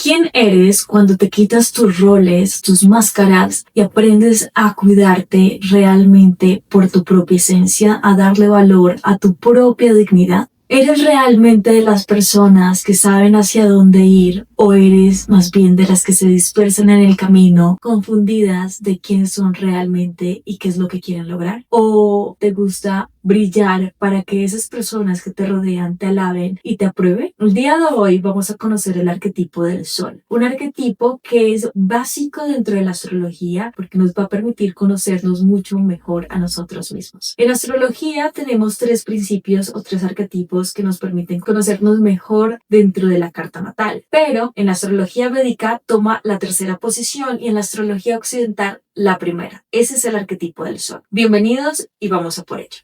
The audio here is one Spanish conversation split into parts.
¿Quién eres cuando te quitas tus roles, tus máscaras y aprendes a cuidarte realmente por tu propia esencia, a darle valor a tu propia dignidad? ¿Eres realmente de las personas que saben hacia dónde ir o eres más bien de las que se dispersan en el camino, confundidas de quiénes son realmente y qué es lo que quieren lograr? ¿O te gusta brillar para que esas personas que te rodean te alaben y te aprueben? El día de hoy vamos a conocer el arquetipo del sol, un arquetipo que es básico dentro de la astrología porque nos va a permitir conocernos mucho mejor a nosotros mismos. En astrología tenemos tres principios o tres arquetipos que nos permiten conocernos mejor dentro de la carta natal, pero en la astrología védica toma la tercera posición y en la astrología occidental la primera. Ese es el arquetipo del sol. Bienvenidos y vamos a por ello.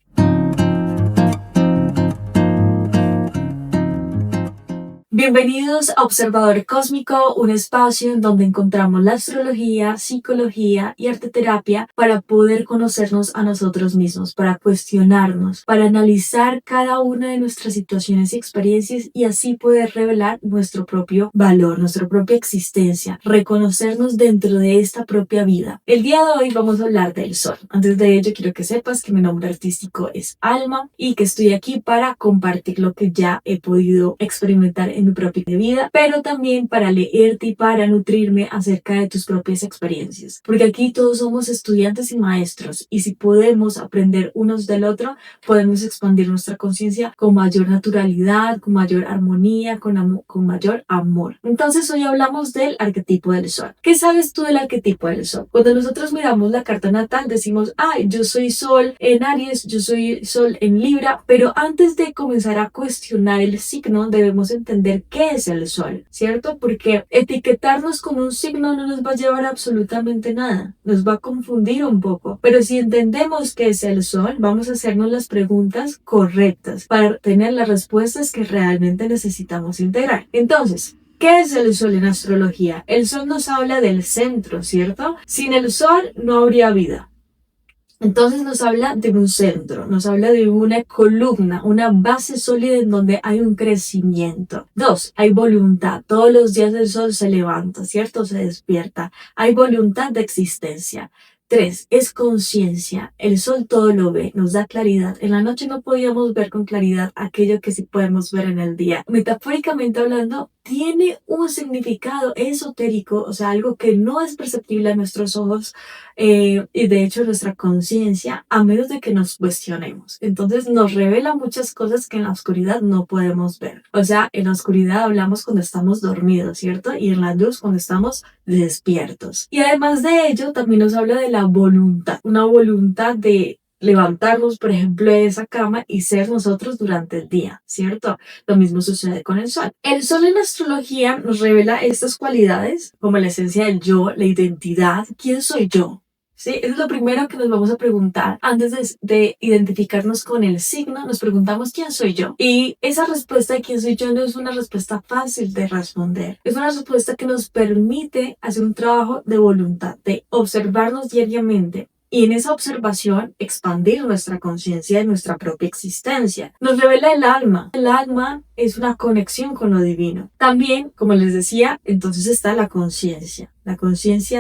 Bienvenidos a Observador Cósmico, un espacio en donde encontramos la astrología, psicología y arteterapia para poder conocernos a nosotros mismos, para cuestionarnos, para analizar cada una de nuestras situaciones y experiencias y así poder revelar nuestro propio valor, nuestra propia existencia, reconocernos dentro de esta propia vida. El día de hoy vamos a hablar del sol. Antes de ello quiero que sepas que mi nombre artístico es Alma y que estoy aquí para compartir lo que ya he podido experimentar en mi propia vida, pero también para leerte y para nutrirme acerca de tus propias experiencias, porque aquí todos somos estudiantes y maestros y si podemos aprender unos del otro, podemos expandir nuestra conciencia con mayor naturalidad, con mayor armonía, con mayor amor. Entonces hoy hablamos del arquetipo del sol. ¿Qué sabes tú del arquetipo del sol? Cuando nosotros miramos la carta natal decimos, ay, yo soy sol en Aries, yo soy sol en Libra, pero antes de comenzar a cuestionar el signo debemos entender qué es el sol, ¿cierto? Porque etiquetarnos con un signo no nos va a llevar a absolutamente nada, nos va a confundir un poco, pero si entendemos qué es el sol, vamos a hacernos las preguntas correctas para tener las respuestas que realmente necesitamos integrar. Entonces, ¿qué es el sol en astrología? El sol nos habla del centro, ¿cierto? Sin el sol no habría vida. Entonces nos habla de un centro, nos habla de una columna, una base sólida en donde hay un crecimiento. 2, hay voluntad. Todos los días el sol se levanta, ¿cierto? Se despierta. Hay voluntad de existencia. 3, es conciencia. El sol todo lo ve, nos da claridad. En la noche no podíamos ver con claridad aquello que sí podemos ver en el día. Metafóricamente hablando, tiene un significado esotérico, o sea, algo que no es perceptible a nuestros ojos y de hecho nuestra conciencia, a menos de que nos cuestionemos. Entonces nos revela muchas cosas que en la oscuridad no podemos ver. O sea, en la oscuridad hablamos cuando estamos dormidos, ¿cierto? Y en la luz cuando estamos despiertos. Y además de ello, también nos habla de la voluntad, una voluntad de levantarnos, por ejemplo, de esa cama y ser nosotros durante el día, ¿cierto? Lo mismo sucede con el sol. El sol en la astrología nos revela estas cualidades como la esencia del yo, la identidad, ¿quién soy yo? Sí, es lo primero que nos vamos a preguntar antes de identificarnos con el signo, nos preguntamos quién soy yo. Y esa respuesta de quién soy yo no es una respuesta fácil de responder. Es una respuesta que nos permite hacer un trabajo de voluntad, de observarnos diariamente. Y en esa observación expandir nuestra conciencia de nuestra propia existencia. Nos revela el alma. El alma es una conexión con lo divino. También, como les decía, entonces está la conciencia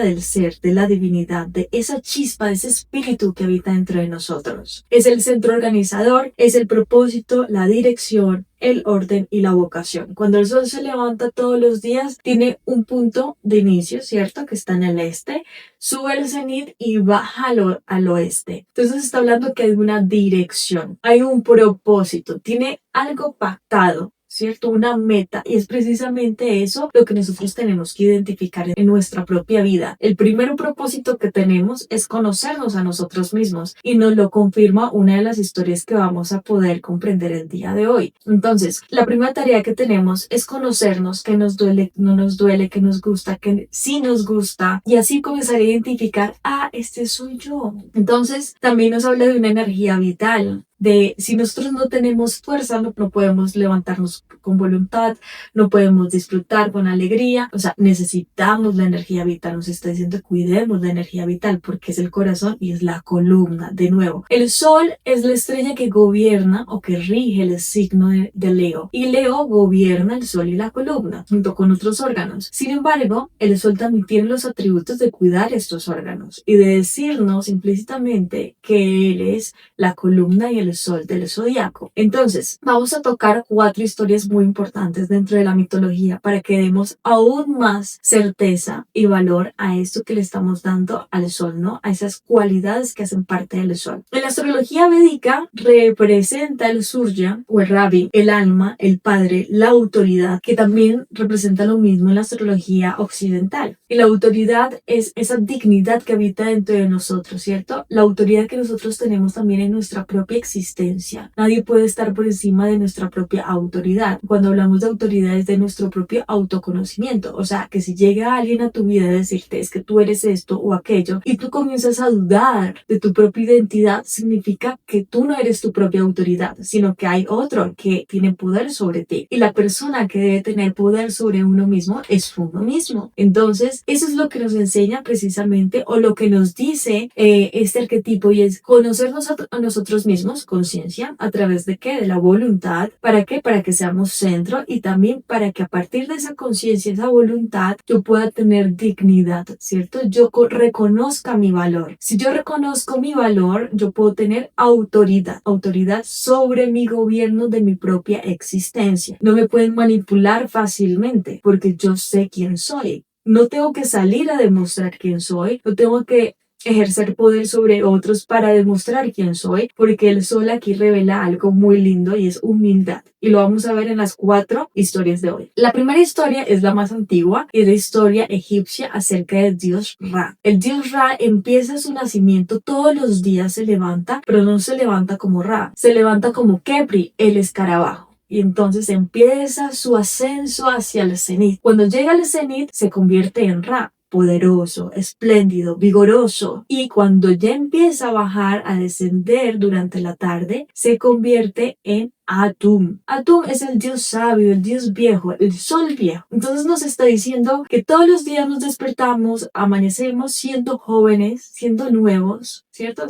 del ser, de la divinidad, de esa chispa, de ese espíritu que habita dentro de nosotros. Es el centro organizador, es el propósito, la dirección, el orden y la vocación. Cuando el sol se levanta todos los días, tiene un punto de inicio, ¿cierto? Que está en el este, sube al cenit y baja al oeste. Entonces está hablando que hay una dirección, hay un propósito, tiene algo pactado, ¿cierto? Una meta, y es precisamente eso lo que nosotros tenemos que identificar en nuestra propia vida. El primer propósito que tenemos es conocernos a nosotros mismos y nos lo confirma una de las historias que vamos a poder comprender el día de hoy. Entonces, la primera tarea que tenemos es conocernos, qué nos duele, no nos duele, qué nos gusta, qué sí nos gusta, y así comenzar a identificar, este soy yo. Entonces, también nos habla de una energía vital, de si nosotros no tenemos fuerza, no podemos levantarnos con voluntad, no podemos disfrutar con alegría. O sea, necesitamos la energía vital. Nos está diciendo cuidemos la energía vital porque es el corazón y es la columna. De nuevo, el sol es la estrella que gobierna o que rige el signo de Leo, y Leo gobierna el sol y la columna junto con otros órganos. Sin embargo, el sol también tiene los atributos de cuidar estos órganos y de decirnos implícitamente que él es la columna y el sol del zodiaco. Entonces, vamos a tocar 4 historias muy importantes dentro de la mitología para que demos aún más certeza y valor a esto que le estamos dando al sol, ¿no? A esas cualidades que hacen parte del sol. En la astrología védica representa el Surya o el Ravi, el alma, el padre, la autoridad, que también representa lo mismo en la astrología occidental. Y la autoridad es esa dignidad que habita dentro de nosotros, ¿cierto? La autoridad que nosotros tenemos también en nuestra propia existencia. Nadie puede estar por encima de nuestra propia autoridad. Cuando hablamos de autoridad es de nuestro propio autoconocimiento. O sea, que si llega alguien a tu vida a decirte es que tú eres esto o aquello y tú comienzas a dudar de tu propia identidad, significa que tú no eres tu propia autoridad, sino que hay otro que tiene poder sobre ti. Y la persona que debe tener poder sobre uno mismo es uno mismo. Entonces, eso es lo que nos enseña precisamente o lo que nos dice este arquetipo, y es conocernos a nosotros mismos, conciencia, a través de ¿qué? De la voluntad. ¿Para qué? Para que seamos centro y también para que a partir de esa conciencia, esa voluntad, yo pueda tener dignidad, ¿cierto? Yo reconozca mi valor. Si yo reconozco mi valor, yo puedo tener autoridad sobre mi gobierno de mi propia existencia. No me pueden manipular fácilmente porque yo sé quién soy. No tengo que salir a demostrar quién soy, no tengo que ejercer poder sobre otros para demostrar quién soy, porque el sol aquí revela algo muy lindo y es humildad. Y lo vamos a ver en las 4 historias de hoy. La primera historia es la más antigua, y es la historia egipcia acerca del dios Ra. El dios Ra empieza su nacimiento, todos los días se levanta, pero no se levanta como Ra, se levanta como Kepri, el escarabajo. Y entonces empieza su ascenso hacia el cenit. Cuando llega al cenit, se convierte en Ra, poderoso, espléndido, vigoroso. Y cuando ya empieza a bajar, a descender durante la tarde, se convierte en Atum. Atum es el dios sabio, el dios viejo, el sol viejo. Entonces nos está diciendo que todos los días nos despertamos, amanecemos siendo jóvenes, siendo nuevos, ¿cierto?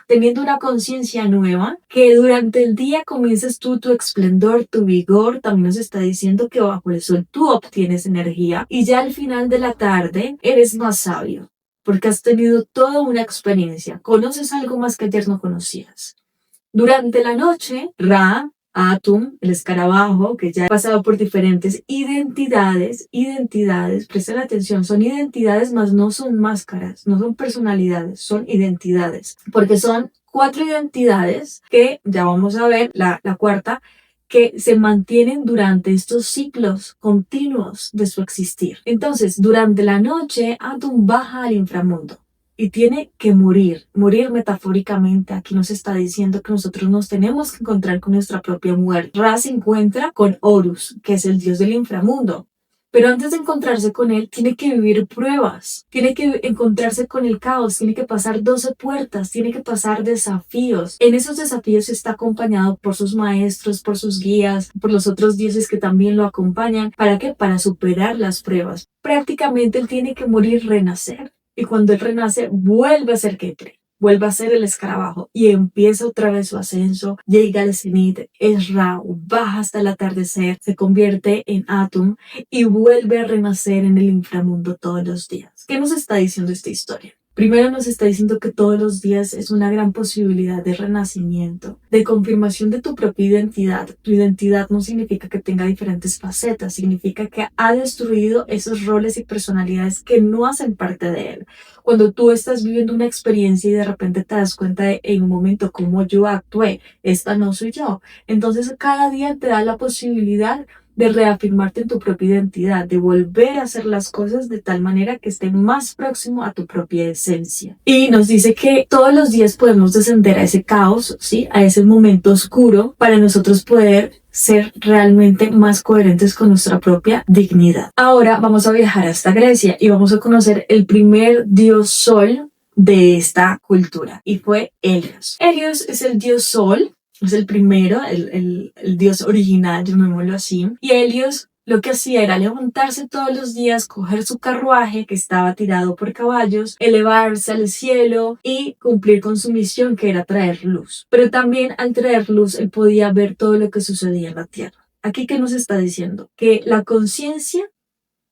Teniendo una conciencia nueva, que durante el día comiences tú tu esplendor, tu vigor. También nos está diciendo que bajo el sol tú obtienes energía y ya al final de la tarde eres más sabio, porque has tenido toda una experiencia, conoces algo más que ayer no conocías. Durante la noche, Ra, Atum, el escarabajo, que ya ha pasado por diferentes identidades, presten atención, son identidades, mas no son máscaras, no son personalidades, son identidades, porque son 4 identidades que ya vamos a ver, la cuarta, que se mantienen durante estos ciclos continuos de su existir. Entonces, durante la noche, Atum baja al inframundo y tiene que morir metafóricamente. Aquí nos está diciendo que nosotros nos tenemos que encontrar con nuestra propia muerte. Ra se encuentra con Horus, que es el dios del inframundo. Pero antes de encontrarse con él, tiene que vivir pruebas, tiene que encontrarse con el caos, tiene que pasar 12 puertas, tiene que pasar desafíos. En esos desafíos está acompañado por sus maestros, por sus guías, por los otros dioses que también lo acompañan. ¿Para qué? Para superar las pruebas. Prácticamente él tiene que morir, renacer. Y cuando él renace, vuelve a ser Kepri, vuelve a ser el escarabajo y empieza otra vez su ascenso, llega al cenit, es Ra, baja hasta el atardecer, se convierte en Atum y vuelve a renacer en el inframundo todos los días. ¿Qué nos está diciendo esta historia? Primero nos está diciendo que todos los días es una gran posibilidad de renacimiento, de confirmación de tu propia identidad. Tu identidad no significa que tenga diferentes facetas, significa que ha destruido esos roles y personalidades que no hacen parte de él. Cuando tú estás viviendo una experiencia y de repente te das cuenta en un momento cómo yo actué, esta no soy yo. Entonces cada día te da la posibilidad de reafirmarte en tu propia identidad, de volver a hacer las cosas de tal manera que esté más próximo a tu propia esencia. Y nos dice que todos los días podemos descender a ese caos, ¿sí? A ese momento oscuro para nosotros poder ser realmente más coherentes con nuestra propia dignidad. Ahora vamos a viajar hasta Grecia y vamos a conocer el primer dios sol de esta cultura, y fue Helios. Helios es el dios sol es el primero, el dios original, llamémoslo así. Y Helios lo que hacía era levantarse todos los días, coger su carruaje que estaba tirado por caballos, elevarse al cielo y cumplir con su misión, que era traer luz. Pero también al traer luz él podía ver todo lo que sucedía en la tierra. Aquí, ¿qué nos está diciendo? Que la conciencia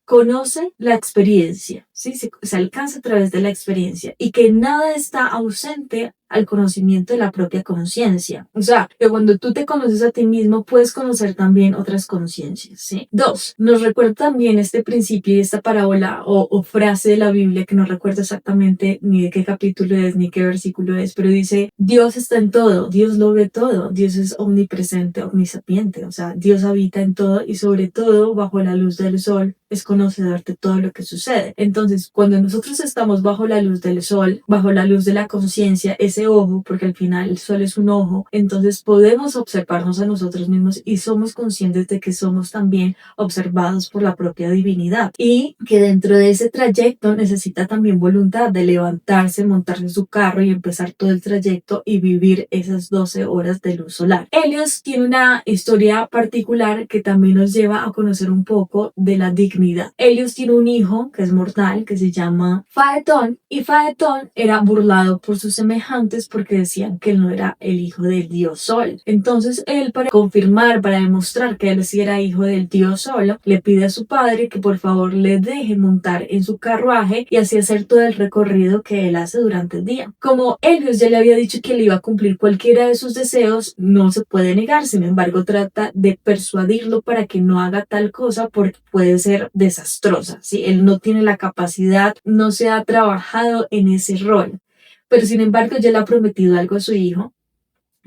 conoce la experiencia, ¿sí? Se alcanza a través de la experiencia y que nada está ausente al conocimiento de la propia conciencia. O sea, que cuando tú te conoces a ti mismo, puedes conocer también otras conciencias, ¿sí? 2. Nos recuerda también este principio y esta parábola o frase de la Biblia que no recuerdo exactamente ni de qué capítulo es ni qué versículo es, pero dice, Dios está en todo, Dios lo ve todo, Dios es omnipresente, omnisapiente, o sea, Dios habita en todo y sobre todo bajo la luz del sol es conocedor de todo lo que sucede. Entonces, cuando nosotros estamos bajo la luz del sol, bajo la luz de la conciencia, ese ojo, porque al final el sol es un ojo, entonces podemos observarnos a nosotros mismos y somos conscientes de que somos también observados por la propia divinidad y que dentro de ese trayecto necesita también voluntad de levantarse, montarse en su carro y empezar todo el trayecto y vivir esas 12 horas de luz solar. Helios tiene una historia particular que también nos lleva a conocer un poco de la dignidad. Helios tiene un hijo que es mortal, que se llama Faetón, y Faetón era burlado por sus semejantes porque decían que él no era el hijo del dios Sol. Entonces él, para confirmar, para demostrar que él sí era hijo del dios Sol, le pide a su padre que por favor le deje montar en su carruaje y así hacer todo el recorrido que él hace durante el día. Como Helios ya le había dicho que le iba a cumplir cualquiera de sus deseos, no se puede negar, sin embargo trata de persuadirlo para que no haga tal cosa porque puede ser desastrosa, ¿sí? Él no tiene la capacidad, no se ha trabajado en ese rol, pero sin embargo ya le ha prometido algo a su hijo.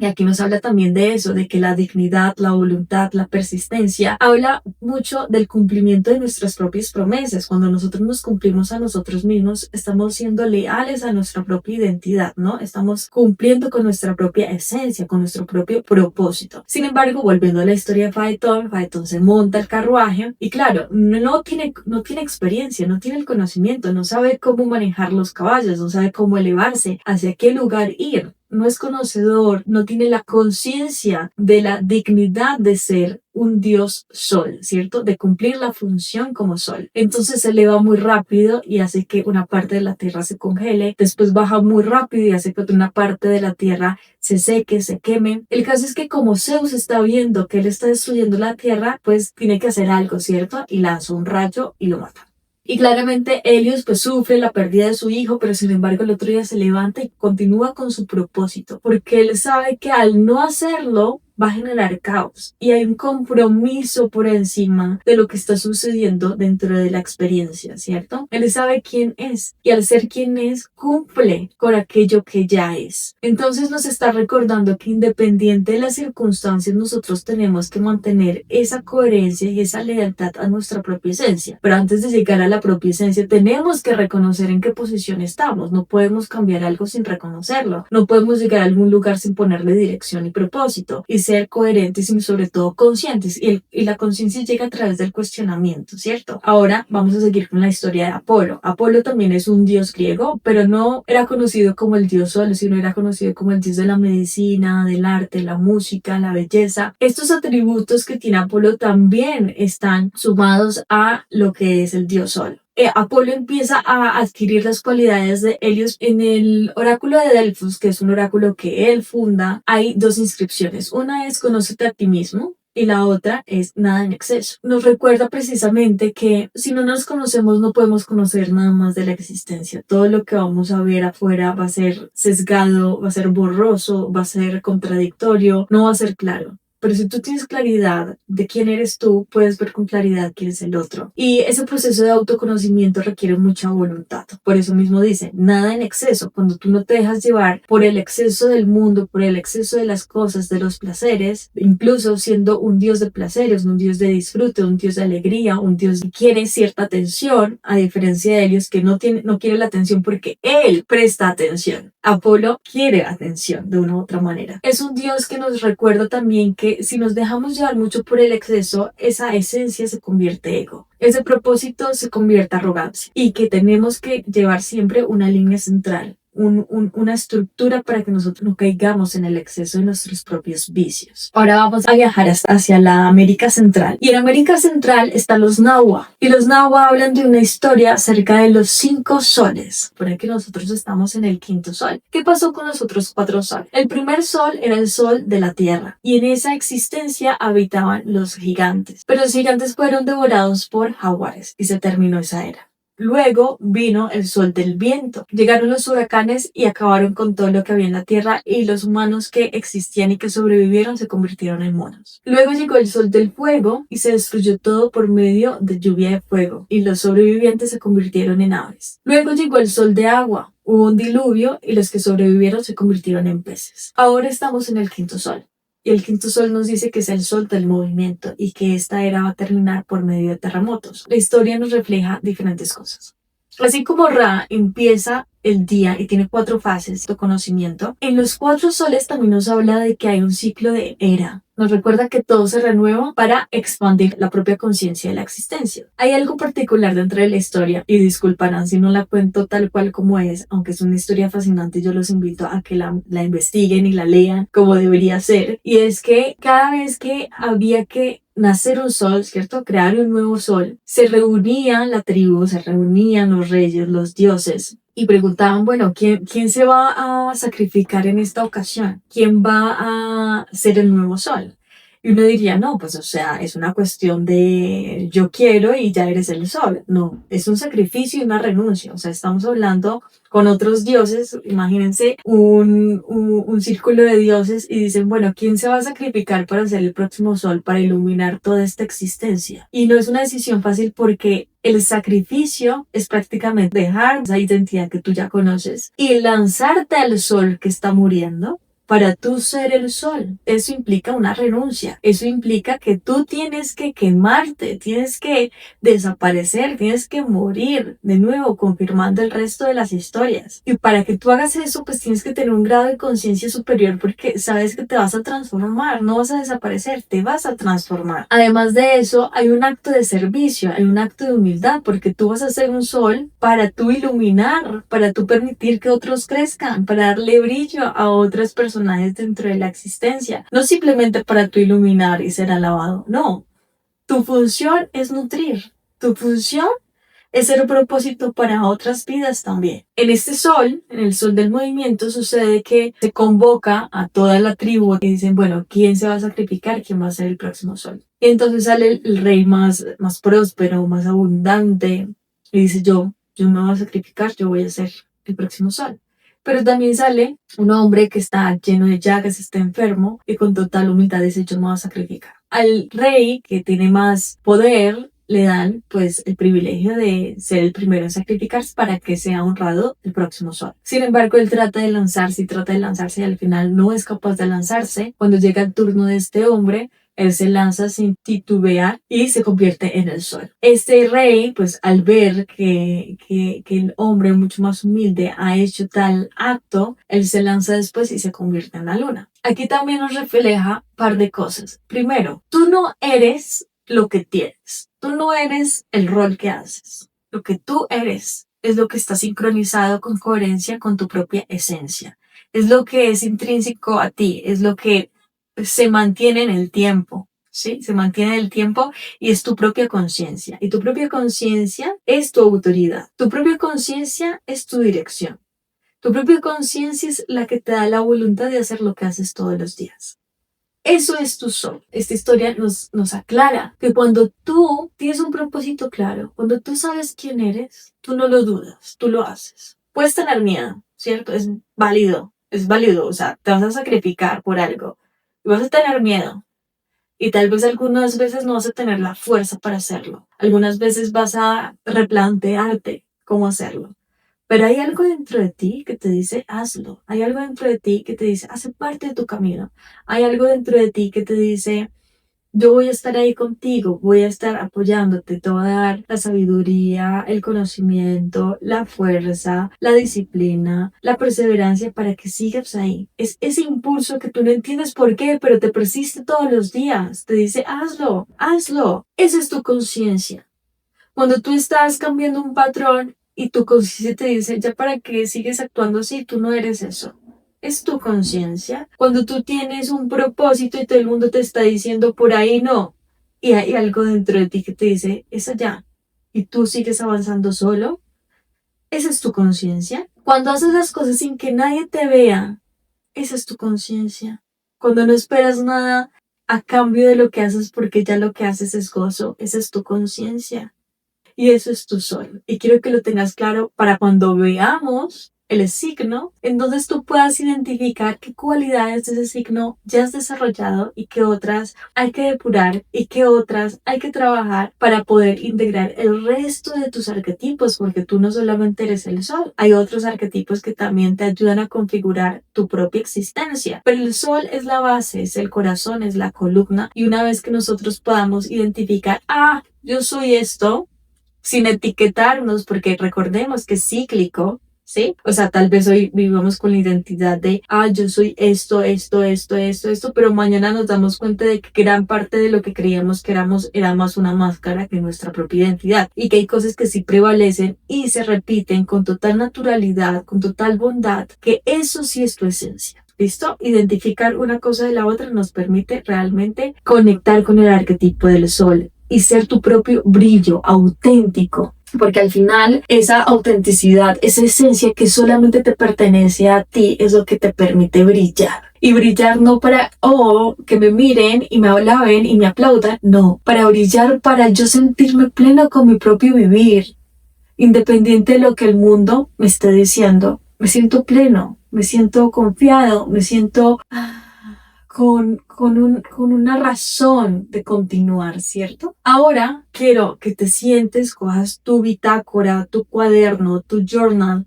Y aquí nos habla también de eso, de que la dignidad, la voluntad, la persistencia, habla mucho del cumplimiento de nuestras propias promesas. Cuando nosotros nos cumplimos a nosotros mismos, estamos siendo leales a nuestra propia identidad, ¿no? Estamos cumpliendo con nuestra propia esencia, con nuestro propio propósito. Sin embargo, volviendo a la historia de Faetón, Faetón se monta el carruaje y claro, no tiene experiencia, no tiene el conocimiento, no sabe cómo manejar los caballos, no sabe cómo elevarse, hacia qué lugar ir. No es conocedor, no tiene la conciencia de la dignidad de ser un dios sol, ¿cierto? De cumplir la función como sol. Entonces se eleva muy rápido y hace que una parte de la tierra se congele, después baja muy rápido y hace que una parte de la tierra se seque, se queme. El caso es que como Zeus está viendo que él está destruyendo la tierra, pues tiene que hacer algo, ¿cierto? Y lanza un rayo y lo mata. Y claramente Helios pues sufre la pérdida de su hijo, pero sin embargo el otro día se levanta y continúa con su propósito, porque él sabe que al no hacerlo va a generar caos y hay un compromiso por encima de lo que está sucediendo dentro de la experiencia, ¿cierto? Él sabe quién es y al ser quien es, cumple con aquello que ya es. Entonces nos está recordando que independiente de las circunstancias, nosotros tenemos que mantener esa coherencia y esa lealtad a nuestra propia esencia. Pero antes de llegar a la propia esencia, tenemos que reconocer en qué posición estamos. No podemos cambiar algo sin reconocerlo. No podemos llegar a algún lugar sin ponerle dirección y propósito. Y ser coherentes y sobre todo conscientes. Y la conciencia llega a través del cuestionamiento, ¿cierto? Ahora vamos a seguir con la historia de Apolo. Apolo también es un dios griego, pero no era conocido como el dios sol, sino era conocido como el dios de la medicina, del arte, la música, la belleza. Estos atributos que tiene Apolo también están sumados a lo que es el dios sol. Apolo empieza a adquirir las cualidades de Helios en el oráculo de Delfos, que es un oráculo que él funda. Hay dos inscripciones. Una es conócete a ti mismo y la otra es nada en exceso. Nos recuerda precisamente que si no nos conocemos no podemos conocer nada más de la existencia. Todo lo que vamos a ver afuera va a ser sesgado, va a ser borroso, va a ser contradictorio, no va a ser claro. Pero si tú tienes claridad de quién eres tú, puedes ver con claridad quién es el otro. Y ese proceso de autoconocimiento requiere mucha voluntad. Por eso mismo dice, nada en exceso. Cuando tú no te dejas llevar por el exceso del mundo, por el exceso de las cosas, de los placeres, incluso siendo un dios de placeres, un dios de disfrute, un dios de alegría, un dios que quiere cierta atención, a diferencia de Helios que no quiere la atención porque él presta atención. Apolo quiere atención de una u otra manera. Es un dios que nos recuerda también que si nos dejamos llevar mucho por el exceso, esa esencia se convierte en ego. Ese propósito se convierte en arrogancia y que tenemos que llevar siempre una línea central. una estructura para que nosotros no caigamos en el exceso de nuestros propios vicios. Ahora vamos a viajar hacia la América Central. Y en América Central están los Nahua. Y los Nahua hablan de una historia acerca de los 5 soles. Por ahí que nosotros estamos en el 5.º sol. ¿Qué pasó con los otros 4 soles? El primer sol era el sol de la Tierra. Y en esa existencia habitaban los gigantes. Pero los gigantes fueron devorados por jaguares y se terminó esa era. Luego vino el sol del viento. Llegaron los huracanes y acabaron con todo lo que había en la tierra y los humanos que existían y que sobrevivieron se convirtieron en monos. Luego llegó el sol del fuego y se destruyó todo por medio de lluvia de fuego y los sobrevivientes se convirtieron en aves. Luego llegó el sol de agua. Hubo un diluvio y los que sobrevivieron se convirtieron en peces. Ahora estamos en el 5.º sol. Y el 5.º sol nos dice que es el sol del movimiento y que esta era va a terminar por medio de terremotos. La historia nos refleja diferentes cosas. Así como Ra empieza el día y tiene 4 fases de conocimiento, en los 4 soles también nos habla de que hay un ciclo de era. Nos recuerda que todo se renueva para expandir la propia conciencia de la existencia. Hay algo particular dentro de la historia, y disculparán si no la cuento tal cual como es, aunque es una historia fascinante, yo los invito a que la investiguen y la lean como debería ser. Y es que cada vez que había que nacer un sol, ¿cierto? Crear un nuevo sol, se reunían la tribu, se reunían los reyes, los dioses, y preguntaban, bueno, ¿quién se va a sacrificar en esta ocasión? ¿Quién va a ser el nuevo sol? Y uno diría, no, pues o sea, es una cuestión de yo quiero y ya eres el sol. No, es un sacrificio y una renuncia. O sea, estamos hablando con otros dioses, imagínense un círculo de dioses y dicen, bueno, ¿quién se va a sacrificar para ser el próximo sol, para iluminar toda esta existencia? Y no es una decisión fácil porque el sacrificio es prácticamente dejar esa identidad que tú ya conoces y lanzarte al sol que está muriendo para tú ser el sol. Eso implica una renuncia. Eso implica que tú tienes que quemarte, tienes que desaparecer, tienes que morir. De nuevo, confirmando el resto de las historias. Y para que tú hagas eso, pues tienes que tener un grado de conciencia superior porque sabes que te vas a transformar, no vas a desaparecer, te vas a transformar. Además de eso, hay un acto de servicio, hay un acto de humildad porque tú vas a ser un sol para tú iluminar, para tú permitir que otros crezcan, para darle brillo a otras personas dentro de la existencia, no simplemente para tú iluminar y ser alabado, no. Tu función es nutrir, tu función es ser un propósito para otras vidas también. En este sol, en el sol del movimiento, sucede que se convoca a toda la tribu y dicen, bueno, ¿quién se va a sacrificar? ¿Quién va a ser el próximo sol? Y entonces sale el rey más próspero, más abundante y dice, yo me voy a sacrificar, yo voy a ser el próximo sol. Pero también sale un hombre que está lleno de llagas, está enfermo y con total humildad dice, yo me voy a sacrificar. Al rey que tiene más poder le dan pues el privilegio de ser el primero en sacrificarse para que sea honrado el próximo sol. Sin embargo, él trata de lanzarse y al final no es capaz de lanzarse. Cuando llega el turno de este hombre, él se lanza sin titubear y se convierte en el sol. Este rey, pues al ver que el hombre mucho más humilde ha hecho tal acto, él se lanza después y se convierte en la luna. Aquí también nos refleja un par de cosas. Primero, tú no eres lo que tienes. Tú no eres el rol que haces. Lo que tú eres es lo que está sincronizado con coherencia con tu propia esencia. Es lo que es intrínseco a ti, es lo que se mantiene en el tiempo, ¿sí? Se mantiene en el tiempo y es tu propia conciencia. Y tu propia conciencia es tu autoridad. Tu propia conciencia es tu dirección. Tu propia conciencia es la que te da la voluntad de hacer lo que haces todos los días. Eso es tu sol. Esta historia nos aclara que cuando tú tienes un propósito claro, cuando tú sabes quién eres, tú no lo dudas, tú lo haces. Puedes tener miedo, ¿cierto? Es válido, o sea, te vas a sacrificar por algo. Y vas a tener miedo. Y tal vez algunas veces no vas a tener la fuerza para hacerlo. Algunas veces vas a replantearte cómo hacerlo. Pero hay algo dentro de ti que te dice, hazlo. Hay algo dentro de ti que te dice, hace parte de tu camino. Hay algo dentro de ti que te dice, yo voy a estar ahí contigo, voy a estar apoyándote, te voy a dar la sabiduría, el conocimiento, la fuerza, la disciplina, la perseverancia para que sigas ahí. Es ese impulso que tú no entiendes por qué, pero te persiste todos los días. Te dice, hazlo, hazlo. Esa es tu conciencia. Cuando tú estás cambiando un patrón y tu conciencia te dice, ya para qué sigues actuando así, tú no eres eso. Es tu conciencia. Cuando tú tienes un propósito y todo el mundo te está diciendo por ahí no, y hay algo dentro de ti que te dice, es allá, y tú sigues avanzando solo, esa es tu conciencia. Cuando haces las cosas sin que nadie te vea, esa es tu conciencia. Cuando no esperas nada a cambio de lo que haces porque ya lo que haces es gozo, esa es tu conciencia. Y eso es tu sol. Y quiero que lo tengas claro para cuando veamos el signo, entonces tú puedas identificar qué cualidades de ese signo ya has desarrollado y qué otras hay que depurar y qué otras hay que trabajar para poder integrar el resto de tus arquetipos, porque tú no solamente eres el sol, hay otros arquetipos que también te ayudan a configurar tu propia existencia. Pero el sol es la base, es el corazón, es la columna, y una vez que nosotros podamos identificar, yo soy esto, sin etiquetarnos, porque recordemos que es cíclico, ¿sí? O sea, tal vez hoy vivamos con la identidad de, yo soy esto, pero mañana nos damos cuenta de que gran parte de lo que creíamos que éramos era más una máscara que nuestra propia identidad, y que hay cosas que sí prevalecen y se repiten con total naturalidad, con total bondad, que eso sí es tu esencia. ¿Listo? Identificar una cosa de la otra nos permite realmente conectar con el arquetipo del sol y ser tu propio brillo auténtico. Porque al final esa autenticidad, esa esencia que solamente te pertenece a ti es lo que te permite brillar. Y brillar no para, que me miren y me alaben y me aplaudan. No, para brillar, para yo sentirme pleno con mi propio vivir. Independiente de lo que el mundo me esté diciendo, me siento pleno, me siento confiado, me siento con una razón de continuar, ¿cierto? Ahora quiero que te sientes, cojas tu bitácora, tu cuaderno, tu journal.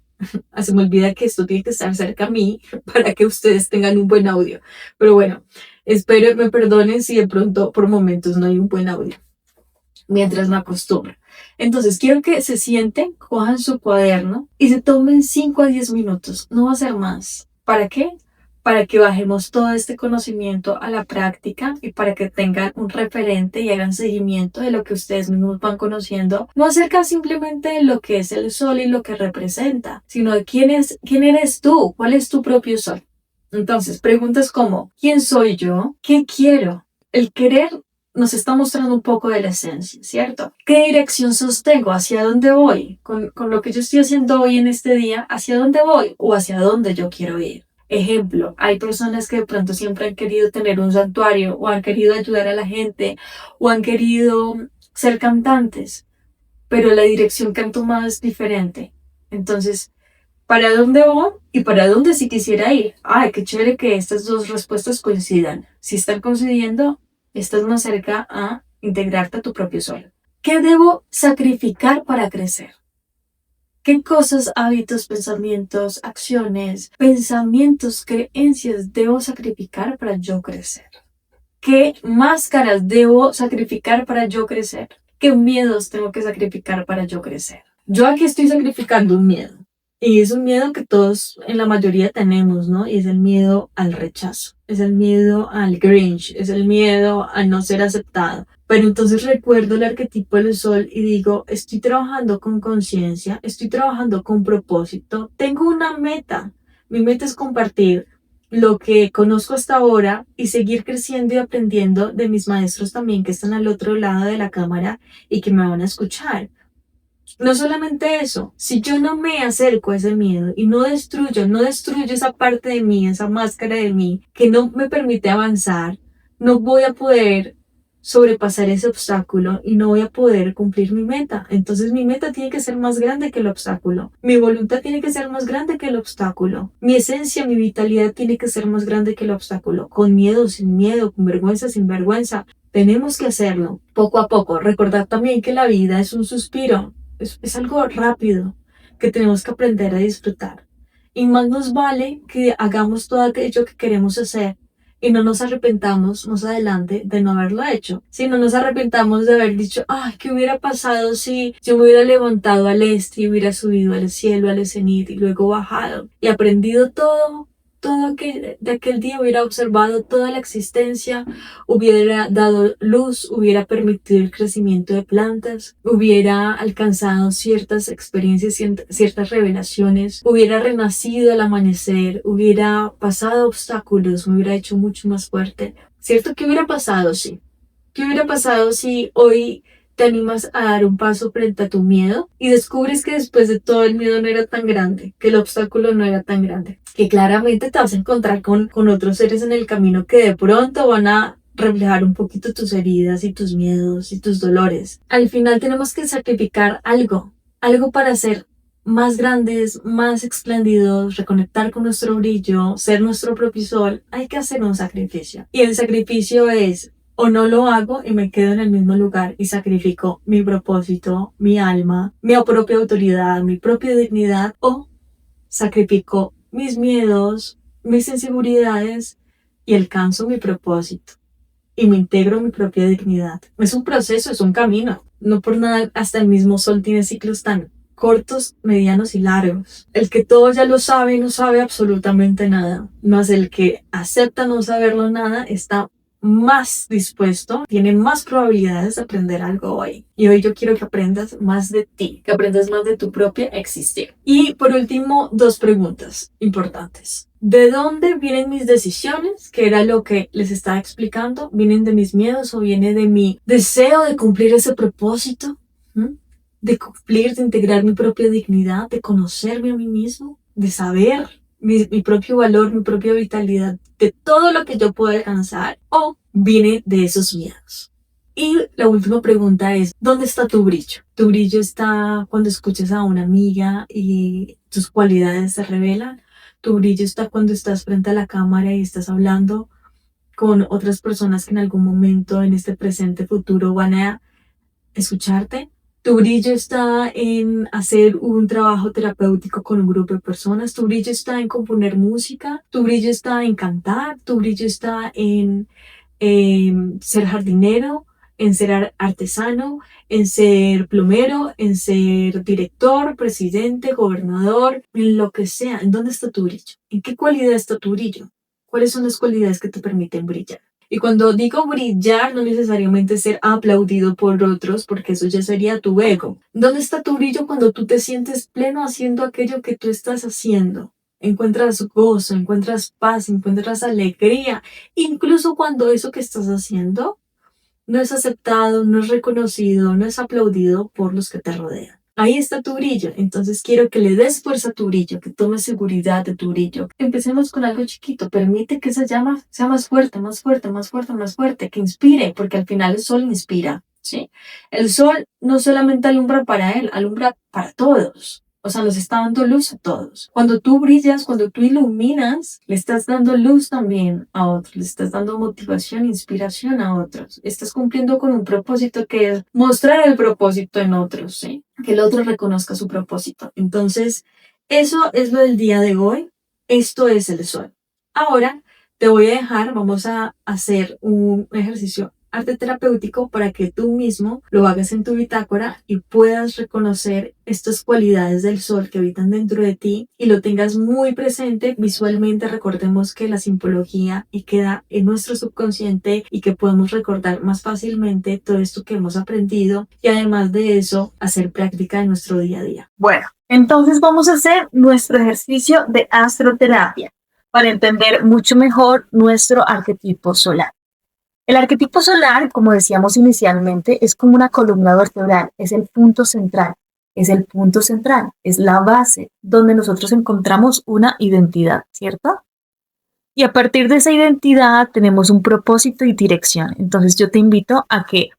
Se me olvida que esto tiene que estar cerca a mí para que ustedes tengan un buen audio. Pero bueno, espero me perdonen si de pronto por momentos no hay un buen audio, mientras me acostumbro. Entonces quiero que se sienten, cojan su cuaderno y se tomen 5 a 10 minutos, no va a ser más. ¿Para qué? Para que bajemos todo este conocimiento a la práctica y para que tengan un referente y hagan seguimiento de lo que ustedes mismos van conociendo, no acerca simplemente de lo que es el sol y lo que representa, sino de quién eres tú, cuál es tu propio sol. Entonces, preguntas como, ¿quién soy yo? ¿Qué quiero? El querer nos está mostrando un poco de la esencia, ¿cierto? ¿Qué dirección sostengo? ¿Hacia dónde voy? Con lo que yo estoy haciendo hoy en este día, ¿hacia dónde voy o hacia dónde yo quiero ir? Ejemplo, hay personas que de pronto siempre han querido tener un santuario o han querido ayudar a la gente o han querido ser cantantes, pero la dirección que han tomado es diferente. Entonces, ¿para dónde voy y para dónde sí quisiera ir? Qué chévere que estas dos respuestas coincidan. Si están coincidiendo, estás más cerca a integrarte a tu propio sol. ¿Qué debo sacrificar para crecer? ¿Qué cosas, hábitos, pensamientos, acciones, creencias debo sacrificar para yo crecer? ¿Qué máscaras debo sacrificar para yo crecer? ¿Qué miedos tengo que sacrificar para yo crecer? Yo aquí estoy sacrificando un miedo. Y es un miedo que todos en la mayoría tenemos, ¿no? Y es el miedo al rechazo, es el miedo al Grinch, es el miedo a no ser aceptado. Pero entonces recuerdo el arquetipo del sol y digo, estoy trabajando con conciencia, estoy trabajando con propósito, tengo una meta. Mi meta es compartir lo que conozco hasta ahora y seguir creciendo y aprendiendo de mis maestros también que están al otro lado de la cámara y que me van a escuchar. No solamente eso, si yo no me acerco a ese miedo y no destruyo esa parte de mí, esa máscara de mí que no me permite avanzar, no voy a poder sobrepasar ese obstáculo y no voy a poder cumplir mi meta. Entonces mi meta tiene que ser más grande que el obstáculo. Mi voluntad tiene que ser más grande que el obstáculo. Mi esencia, mi vitalidad tiene que ser más grande que el obstáculo. Con miedo, sin miedo, con vergüenza, sin vergüenza. Tenemos que hacerlo poco a poco. Recordad también que la vida es un suspiro. Es algo rápido que tenemos que aprender a disfrutar. Y más nos vale que hagamos todo aquello que queremos hacer y no nos arrepentamos más adelante de no haberlo hecho. Si no nos arrepentamos de haber dicho, ¿qué hubiera pasado si yo me hubiera levantado al este y hubiera subido al cielo, al cenit y luego bajado y aprendido todo de aquel día, hubiera observado toda la existencia, hubiera dado luz, hubiera permitido el crecimiento de plantas, hubiera alcanzado ciertas experiencias, ciertas revelaciones, hubiera renacido al amanecer, hubiera pasado obstáculos, me hubiera hecho mucho más fuerte. ¿Cierto? ¿Qué hubiera pasado? Sí. ¿Qué hubiera pasado si hoy te animas a dar un paso frente a tu miedo y descubres que después de todo el miedo no era tan grande, que el obstáculo no era tan grande, que claramente te vas a encontrar con otros seres en el camino que de pronto van a reflejar un poquito tus heridas y tus miedos y tus dolores? Al final tenemos que sacrificar algo para ser más grandes, más espléndidos, reconectar con nuestro brillo, ser nuestro propio sol. Hay que hacer un sacrificio. Y el sacrificio es: o no lo hago y me quedo en el mismo lugar y sacrifico mi propósito, mi alma, mi propia autoridad, mi propia dignidad, o sacrifico mis miedos, mis inseguridades y alcanzo mi propósito y me integro mi propia dignidad. Es un proceso, es un camino. No por nada hasta el mismo sol tiene ciclos tan cortos, medianos y largos. El que todo ya lo sabe no sabe absolutamente nada, más el que acepta no saberlo nada está más dispuesto, tiene más probabilidades de aprender algo hoy. Y hoy yo quiero que aprendas más de ti, que aprendas más de tu propia existir. Y por último, 2 preguntas importantes. ¿De dónde vienen mis decisiones? Que era lo que les estaba explicando. ¿Vienen de mis miedos o viene de mi deseo de cumplir ese propósito? De cumplir, de integrar mi propia dignidad, de conocerme a mí mismo, de saber mi propio valor, mi propia vitalidad, de todo lo que yo puedo alcanzar, o viene de esos miedos. Y la última pregunta es: ¿dónde está tu brillo? Tu brillo está cuando escuchas a una amiga y tus cualidades se revelan. Tu brillo está cuando estás frente a la cámara y estás hablando con otras personas que en algún momento en este presente futuro van a escucharte. Tu brillo está en hacer un trabajo terapéutico con un grupo de personas. Tu brillo está en componer música. Tu brillo está en cantar. Tu brillo está en ser jardinero, en ser artesano, en ser plomero, en ser director, presidente, gobernador, en lo que sea. ¿En dónde está tu brillo? ¿En qué cualidad está tu brillo? ¿Cuáles son las cualidades que te permiten brillar? Y cuando digo brillar, no necesariamente ser aplaudido por otros, porque eso ya sería tu ego. ¿Dónde está tu brillo cuando tú te sientes pleno haciendo aquello que tú estás haciendo? Encuentras gozo, encuentras paz, encuentras alegría, incluso cuando eso que estás haciendo no es aceptado, no es reconocido, no es aplaudido por los que te rodean. Ahí está tu brillo. Entonces quiero que le des fuerza a tu brillo, que tomes seguridad de tu brillo. Empecemos con algo chiquito. Permite que esa llama sea más fuerte, más fuerte, más fuerte, más fuerte, que inspire, porque al final el sol inspira, ¿sí? El sol no solamente alumbra para él, alumbra para todos. O sea, nos está dando luz a todos. Cuando tú brillas, cuando tú iluminas, le estás dando luz también a otros, le estás dando motivación, inspiración a otros. Estás cumpliendo con un propósito que es mostrar el propósito en otros, ¿sí? Que el otro reconozca su propósito. Entonces, eso es lo del día de hoy. Esto es el sol. Ahora te voy a dejar, vamos a hacer un ejercicio arte terapéutico para que tú mismo lo hagas en tu bitácora y puedas reconocer estas cualidades del sol que habitan dentro de ti y lo tengas muy presente visualmente. Recordemos que la simbología y queda en nuestro subconsciente y que podemos recordar más fácilmente todo esto que hemos aprendido y además de eso hacer práctica en nuestro día a día. Bueno, entonces vamos a hacer nuestro ejercicio de astroterapia para entender mucho mejor nuestro arquetipo solar. El arquetipo solar, como decíamos inicialmente, es como una columna vertebral, es el punto central, es la base donde nosotros encontramos una identidad, ¿cierto? Y a partir de esa identidad tenemos un propósito y dirección. Entonces yo te invito a que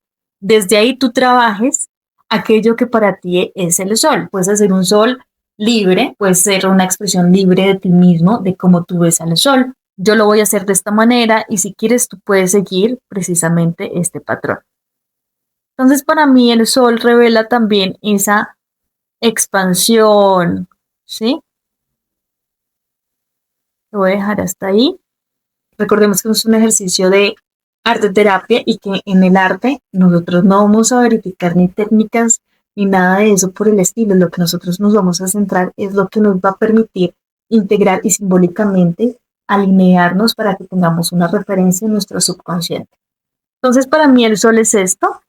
desde ahí tú trabajes aquello que para ti es el sol. Puedes hacer un sol libre, puede ser una expresión libre de ti mismo, de cómo tú ves al sol. Yo lo voy a hacer de esta manera y si quieres tú puedes seguir precisamente este patrón. Entonces para mí el sol revela también esa expansión, ¿sí? Lo voy a dejar hasta ahí. Recordemos que es un ejercicio de arte terapia y que en el arte nosotros no vamos a verificar ni técnicas ni nada de eso por el estilo. Lo que nosotros nos vamos a centrar es lo que nos va a permitir integrar y simbólicamente alinearnos para que tengamos una referencia en nuestro subconsciente. Entonces, para mí el sol es esto.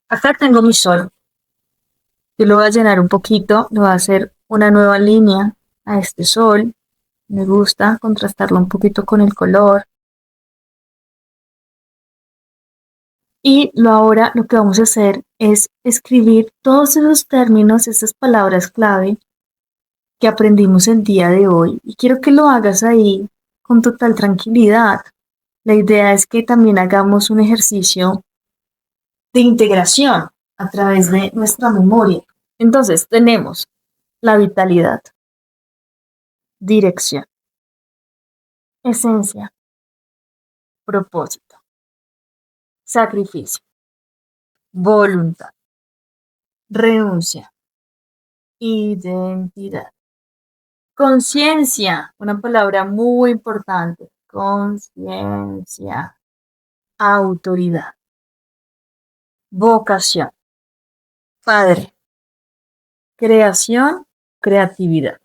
Acá tengo mi sol. Yo lo voy a llenar un poquito, le voy a hacer una nueva línea a este sol. Me gusta contrastarlo un poquito con el color. Y ahora lo que vamos a hacer es escribir todos esos términos, esas palabras clave que aprendimos el día de hoy. Y quiero que lo hagas ahí con total tranquilidad. La idea es que también hagamos un ejercicio de integración a través de nuestra memoria. Entonces tenemos la vitalidad, dirección, esencia, propósito, sacrificio, voluntad, renuncia, identidad, conciencia, una palabra muy importante, conciencia, autoridad, vocación, padre, creación, creatividad.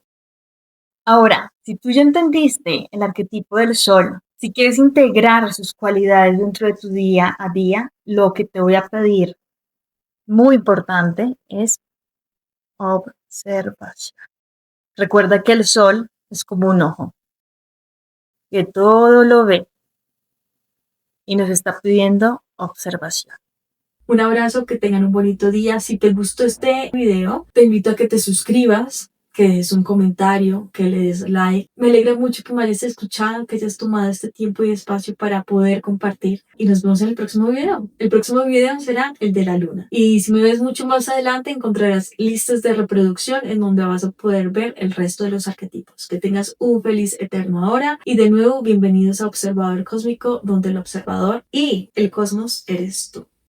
Ahora, si tú ya entendiste el arquetipo del sol, si quieres integrar sus cualidades dentro de tu día a día, lo que te voy a pedir, muy importante, es observación. Recuerda que el sol es como un ojo, que todo lo ve y nos está pidiendo observación. Un abrazo, que tengan un bonito día. Si te gustó este video, te invito a que te suscribas, que des un comentario, que le des like. Me alegra mucho que me hayas escuchado, que hayas tomado este tiempo y espacio para poder compartir. Y nos vemos en el próximo video. El próximo video será el de la luna. Y si me ves mucho más adelante, encontrarás listas de reproducción en donde vas a poder ver el resto de los arquetipos. Que tengas un feliz eterno ahora. Y de nuevo, bienvenidos a Observador Cósmico, donde el observador y el cosmos eres tú.